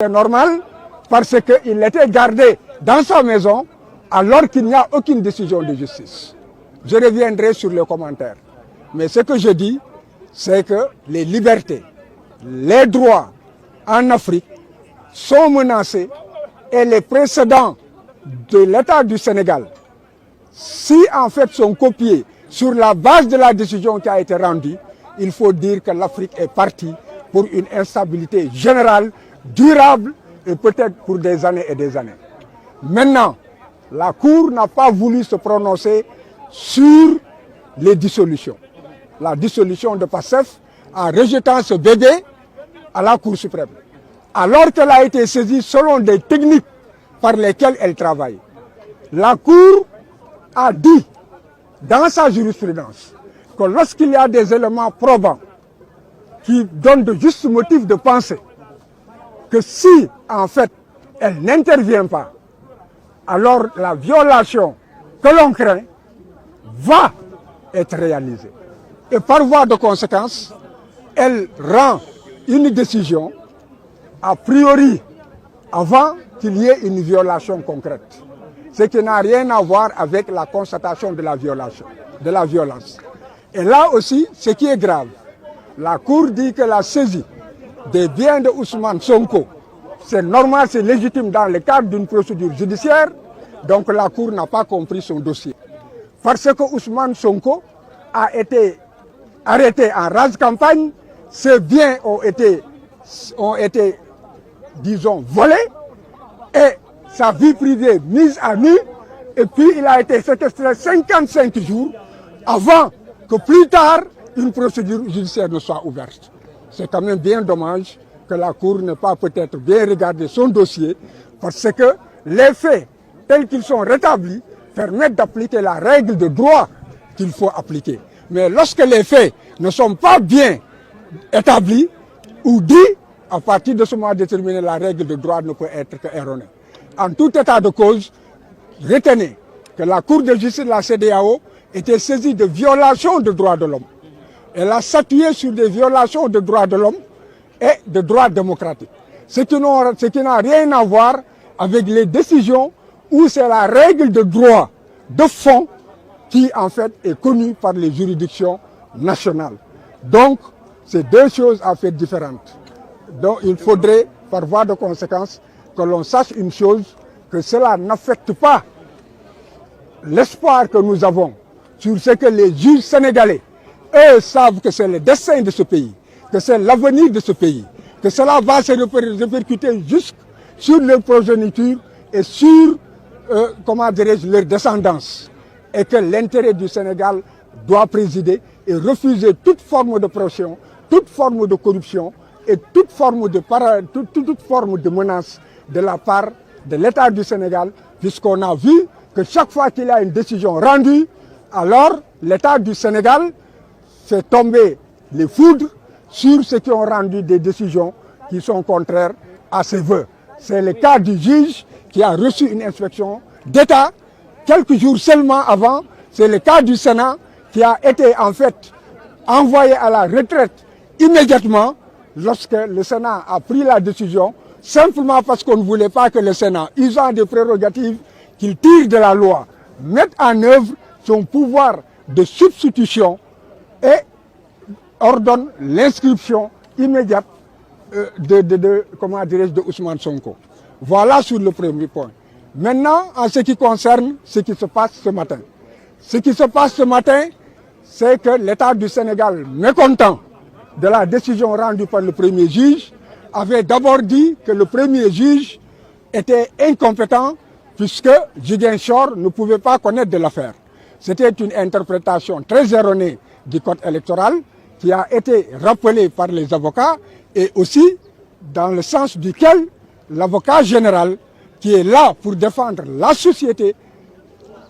C'est normal parce qu'il était gardé dans sa maison alors qu'il n'y a aucune décision de justice. Je reviendrai sur les commentaires. Mais ce que je dis, c'est que les libertés, les droits en Afrique sont menacés et les précédents de l'État du Sénégal, si en fait sont copiés sur la base de la décision qui a été rendue, il faut dire que l'Afrique est partie pour une instabilité générale, durable et peut-être pour des années et des années. Maintenant, la Cour n'a pas voulu se prononcer sur les dissolutions. La dissolution de PASTEF en rejetant ce bébé à la Cour suprême. Alors qu'elle a été saisie selon des techniques par lesquelles elle travaille. La Cour a dit dans sa jurisprudence que lorsqu'il y a des éléments probants qui donnent de justes motifs de penser que si en fait elle n'intervient pas, alors la violation que l'on craint va être réalisée. Et par voie de conséquence, elle rend une décision a priori avant qu'il y ait une violation concrète. Ce qui n'a rien à voir avec la constatation de la violation, de la violence. Et là aussi, ce qui est grave, la Cour dit que la saisie des biens de Ousmane Sonko, c'est normal, c'est légitime dans le cadre d'une procédure judiciaire, donc la Cour n'a pas compris son dossier. Parce que Ousmane Sonko a été arrêté en rase campagne, ses biens ont été, disons, volés, et sa vie privée mise à nu, et puis il a été séquestré 55 jours avant que plus tard une procédure judiciaire ne soit ouverte. C'est quand même bien dommage que la Cour n'ait pas peut-être bien regardé son dossier, parce que les faits tels qu'ils sont rétablis permettent d'appliquer la règle de droit qu'il faut appliquer. Mais lorsque les faits ne sont pas bien établis ou dits, à partir de ce moment déterminé, la règle de droit ne peut être qu'erronée. En tout état de cause, retenez que la Cour de justice de la CEDEAO était saisie de violations de droits de l'homme. Elle a statué sur des violations de droits de l'homme et de droits démocratiques. Ce qui n'a rien à voir avec les décisions où c'est la règle de droit de fond qui en fait est connue par les juridictions nationales. Donc, c'est deux choses à fait différentes. Donc, il faudrait, par voie de conséquence, que l'on sache une chose, que cela n'affecte pas l'espoir que nous avons sur ce que les juges sénégalais, eux, savent que c'est le destin de ce pays, que c'est l'avenir de ce pays, que cela va se répercuter jusque sur leur progéniture et sur, comment dirais-je, leur descendance. Et que l'intérêt du Sénégal doit présider et refuser toute forme de pression, toute forme de corruption et toute forme de menace de la part de l'État du Sénégal, puisqu'on a vu que chaque fois qu'il y a une décision rendue, alors l'État du Sénégal fait tomber les foudres sur ceux qui ont rendu des décisions qui sont contraires à ses vœux. C'est le cas du juge qui a reçu une inspection d'État quelques jours seulement avant. C'est le cas du Sénat qui a été en fait envoyé à la retraite immédiatement lorsque le Sénat a pris la décision, simplement parce qu'on ne voulait pas que le Sénat, usant des prérogatives qu'il tire de la loi, mette en œuvre son pouvoir de substitution et ordonne l'inscription immédiate de Ousmane Sonko. Voilà sur le premier point. Maintenant, en ce qui concerne ce qui se passe ce matin. Ce qui se passe ce matin, c'est que l'État du Sénégal, mécontent de la décision rendue par le premier juge, avait d'abord dit que le premier juge était incompétent puisque Ziguinchor ne pouvait pas connaître de l'affaire. C'était une interprétation très erronée du code électoral qui a été rappelée par les avocats et aussi dans le sens duquel l'avocat général qui est là pour défendre la société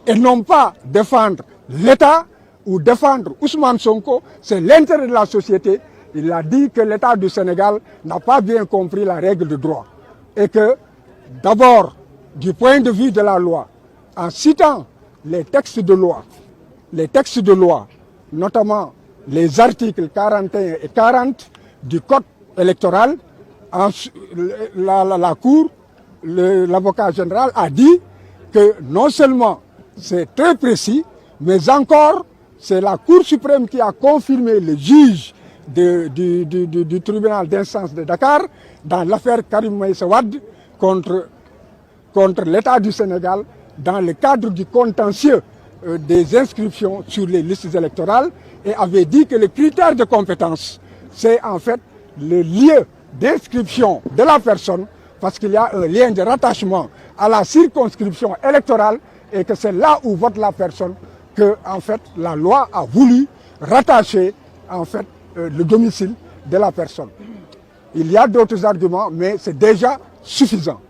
et non pas défendre l'État ou défendre Ousmane Sonko, c'est l'intérêt de la société. Il a dit que l'État du Sénégal n'a pas bien compris la règle de droit et que d'abord, du point de vue de la loi, en citant les textes de loi, notamment les articles 41 et 40 du Code électoral, La Cour, l'avocat général a dit que non seulement c'est très précis, mais encore c'est la Cour suprême qui a confirmé le juge du tribunal d'instance de Dakar dans l'affaire Karim Meïssa Wade contre l'État du Sénégal dans le cadre du contentieux des inscriptions sur les listes électorales et avait dit que le critère de compétence, c'est en fait le lieu d'inscription de la personne parce qu'il y a un lien de rattachement à la circonscription électorale et que c'est là où vote la personne que en fait la loi a voulu rattacher en fait le domicile de la personne. Il y a d'autres arguments, mais c'est déjà suffisant.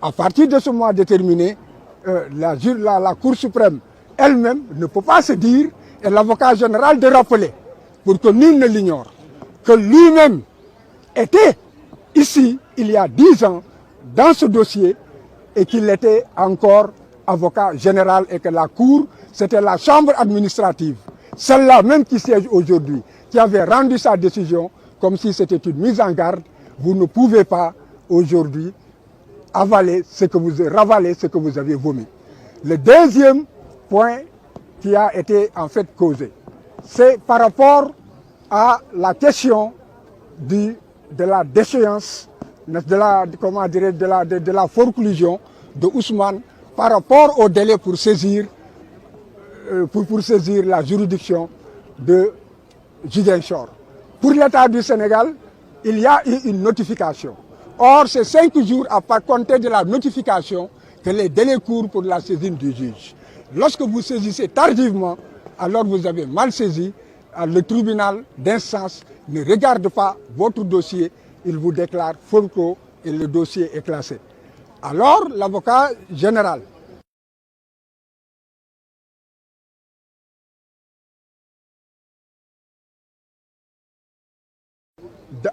À partir de ce moment déterminé, la Cour suprême elle-même ne peut pas se dire, et l'avocat général de rappeler, pour que nul ne l'ignore, que lui-même était ici, il y a 10 ans, dans ce dossier, et qu'il était encore avocat général et que la Cour, c'était la chambre administrative, celle-là même qui siège aujourd'hui, qui avait rendu sa décision comme si c'était une mise en garde. Vous ne pouvez pas aujourd'hui ravaler ce que vous avez vomi. Le deuxième point qui a été en fait causé, c'est par rapport à la question de la déchéance, de la forclusion de Ousmane par rapport au délai pour saisir la juridiction de Ziguinchor. Pour l'État du Sénégal, il y a eu une notification. Or, c'est 5 jours à compter de la notification que les délais courent pour la saisine du juge. Lorsque vous saisissez tardivement, alors vous avez mal saisi. Le tribunal d'instance ne regarde pas votre dossier, il vous déclare forclos et le dossier est classé. Alors, l'avocat général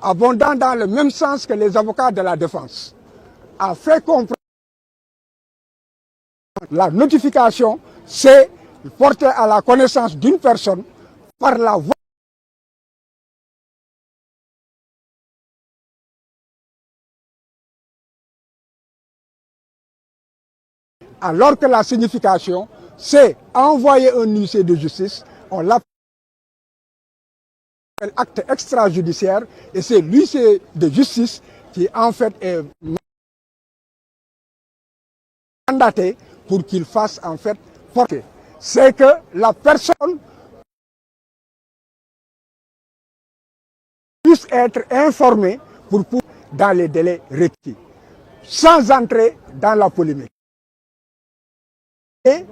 abondant dans le même sens que les avocats de la défense, a fait comprendre la notification, c'est porter à la connaissance d'une personne par la voie alors que la signification, c'est envoyer un huissier de justice, on l'appelle acte extrajudiciaire, et c'est l'huissier de justice qui en fait est mandaté pour qu'il fasse en fait porter. C'est que la personne puisse être informée dans les délais requis, sans entrer dans la polémique. Et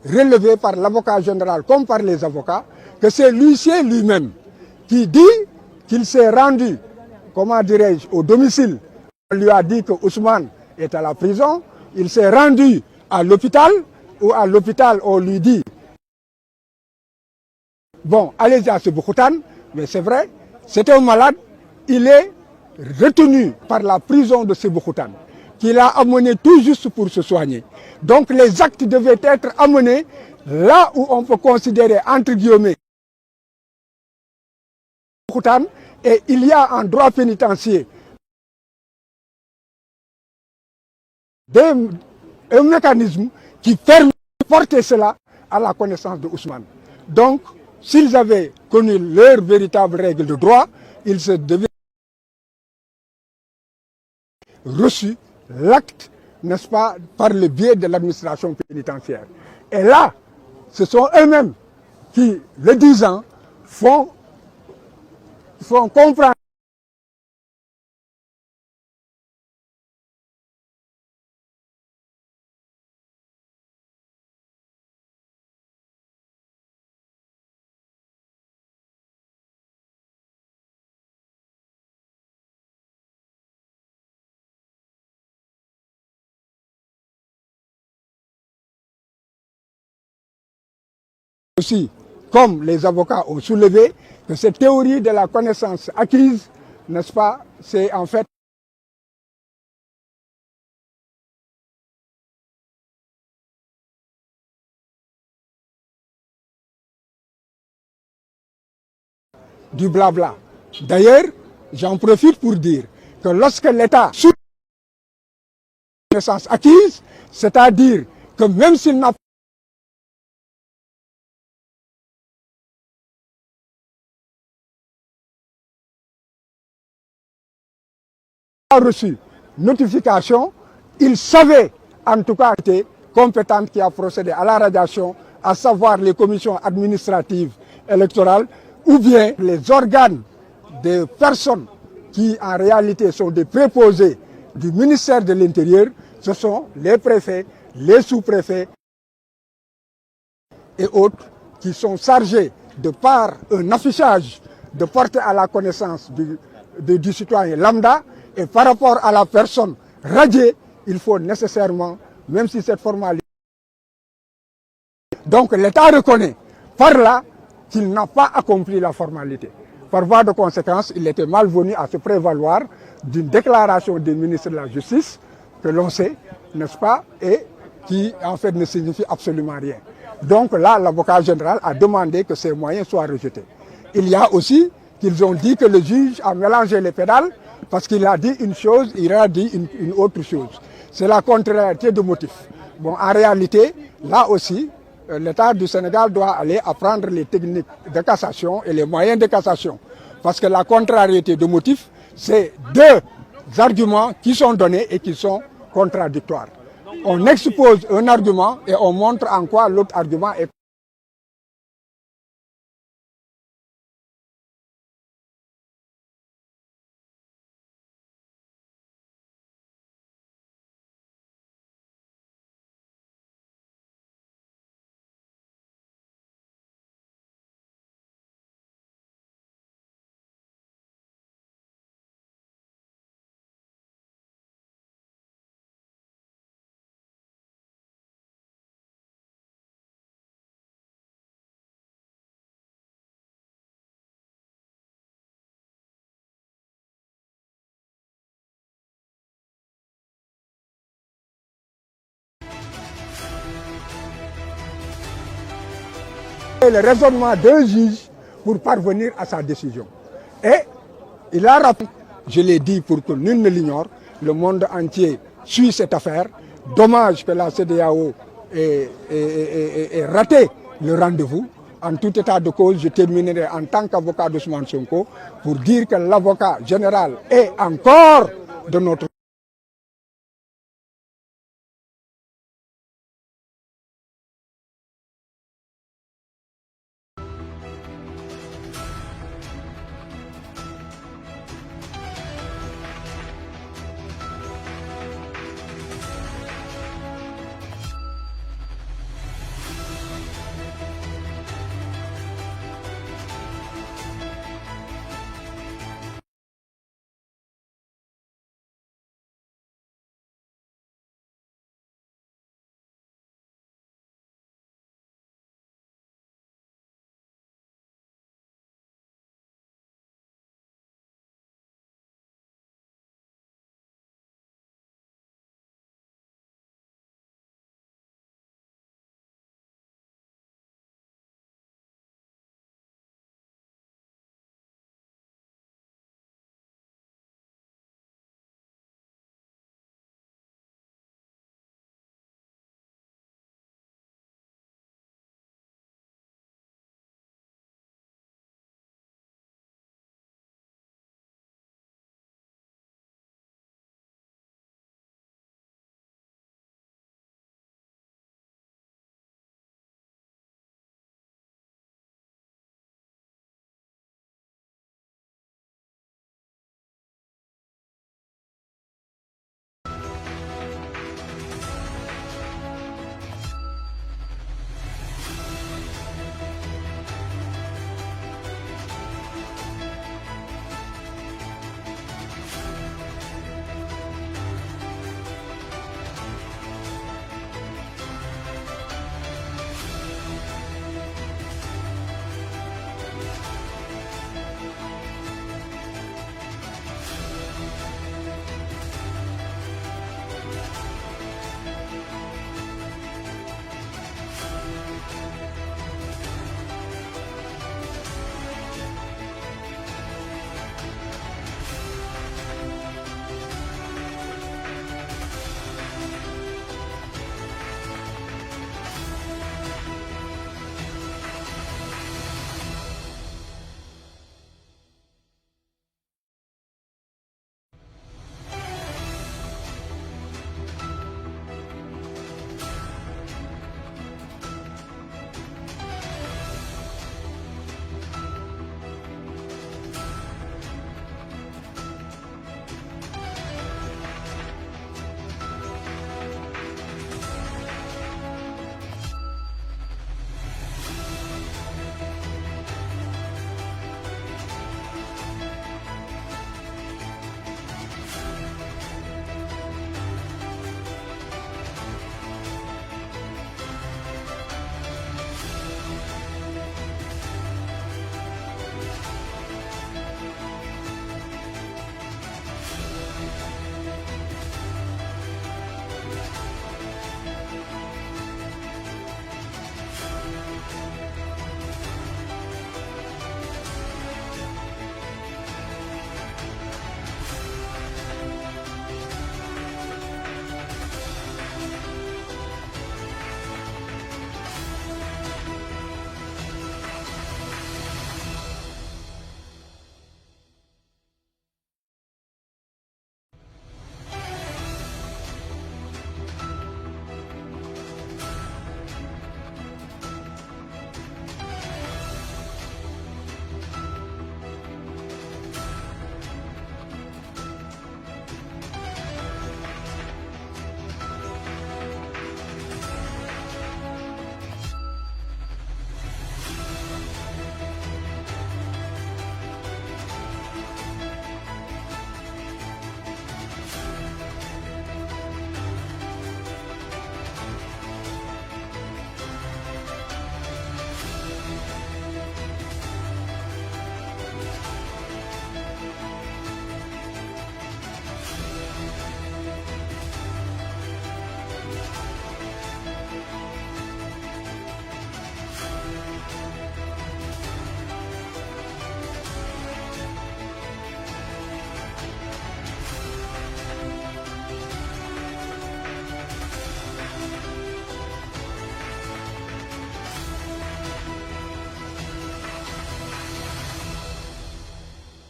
relevé par l'avocat général comme par les avocats, que c'est l'huissier lui-même qui dit qu'il s'est rendu, comment dirais-je, au domicile. On lui a dit que Ousmane est à la prison, il s'est rendu à l'hôpital, ou à l'hôpital on lui dit, bon, allez à Sébikotane, mais c'est vrai, c'est un malade, il est retenu par la prison de Sébikotane, qu'il a amené tout juste pour se soigner. Donc les actes devaient être amenés là où on peut considérer, entre guillemets, et il y a en droit pénitentiaire un mécanisme qui permet de porter cela à la connaissance de Ousmane. Donc, s'ils avaient connu leurs véritables règles de droit, ils se devaient reçu l'acte, n'est-ce pas, par le biais de l'administration pénitentiaire. Et là, ce sont eux-mêmes qui, le disant, font comprendre aussi, comme les avocats ont soulevé, que cette théorie de la connaissance acquise, n'est-ce pas, c'est en fait du blabla. D'ailleurs, j'en profite pour dire que lorsque l'État sous connaissance acquise, c'est-à-dire que même s'il n'a pas reçu notification, il savait en tout cas été compétente qui a procédé à la radiation, à savoir les commissions administratives électorales ou bien les organes des personnes qui en réalité sont des préposés du ministère de l'Intérieur, ce sont les préfets, les sous-préfets et autres qui sont chargés de par un affichage de porter à la connaissance du citoyen lambda, et par rapport à la personne radiée, il faut nécessairement, même si cette formalité... Donc l'État reconnaît par là qu'il n'a pas accompli la formalité. Par voie de conséquence, il était malvenu à se prévaloir d'une déclaration du ministre de la Justice que l'on sait, n'est-ce pas, et qui en fait ne signifie absolument rien. Donc là, l'avocat général a demandé que ces moyens soient rejetés. Il y a aussi qu'ils ont dit que le juge a mélangé les pédales parce qu'il a dit une chose, il a dit une autre chose. C'est la contrariété de motifs. Bon, en réalité, là aussi, l'État du Sénégal doit aller apprendre les techniques de cassation et les moyens de cassation. Parce que la contrariété de motifs, c'est deux arguments qui sont donnés et qui sont contradictoires. On expose un argument et on montre en quoi l'autre argument est... le raisonnement d'un juge pour parvenir à sa décision. Et il a rappelé, je l'ai dit pour que nul ne l'ignore, le monde entier suit cette affaire. Dommage que la CEDEAO ait raté le rendez-vous. En tout état de cause, je terminerai en tant qu'avocat d'Ousmane Sonko pour dire que l'avocat général est encore de notre